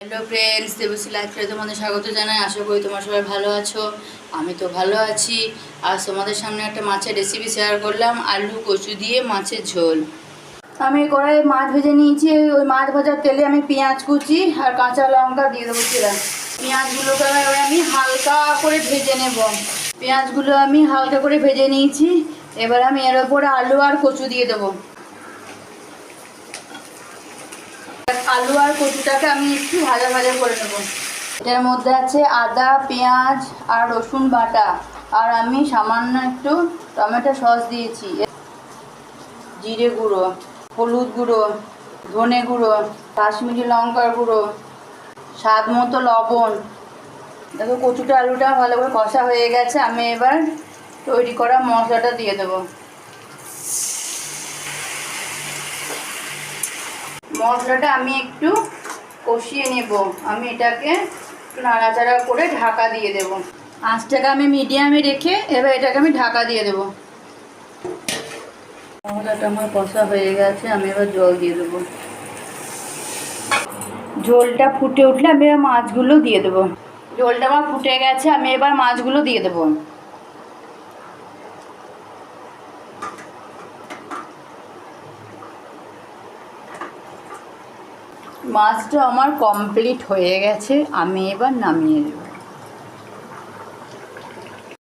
Hello friends, Debashree লাইফে তোমাদের স্বাগত জানাই। আশা করি তোমরা সবাই ভালো আছো। আমি তো ভালো আছি। আজ তোমাদের সামনে একটা মাছের রেসিপি শেয়ার করলাম, আলু কচু দিয়ে মাছের ঝোল। আমি কড়াইয়ে মাছ ভেজে নিয়েছি। ওই মাছ ভাজার তেলে আমি পেঁয়াজ কুচি আর কাঁচা লঙ্কা দিয়ে দেবো। পেঁয়াজগুলোকে আমি হালকা করে ভেজে নেব। পেঁয়াজগুলো আমি হালকা করে ভেজে নিয়েছি। এবার আমি এর ওপরে আলু আর কচু দিয়ে দেবো। আলু আর কচুটাকে আমি একটু ভাজা ভাজা করে নেব। এটার মধ্যে আছে আদা, পেঁয়াজ আর রসুন বাটা, আর আমি সামান্য একটু টমেটো সস দিয়েছি। জিরে গুঁড়ো, হলুদ গুঁড়ো, ধনে গুঁড়ো, কাশ্মীরি লঙ্কার গুঁড়ো, স্বাদ মতো লবণ। দেখো কচুটা আলুটা ভালো করে কষা হয়ে গেছে। আমি এবার তৈরি করা মশলাটা দিয়ে দেবো। মশলাটা আমি একটু কষিয়ে নেব। আমি এটাকে নাড়াচাড়া করে ঢাকা দিয়ে দেব। আঁচটাকে আমি মিডিয়ামে রেখে এবার এটাকে আমি ঢাকা দিয়ে দেব। মশলাটা আমার কষা হয়ে গেছে। আমি এবার জল দিয়ে দেবো। ঝোলটা ফুটে উঠলে আমি এবার মাছগুলো দিয়ে দেবো। ঝোলটা আমার ফুটে গেছে। আমি এবার মাছগুলো দিয়ে দেবো। মাছটা আমার কমপ্লিট হয়ে গেছে। আমি এবার নামিয়ে দেব।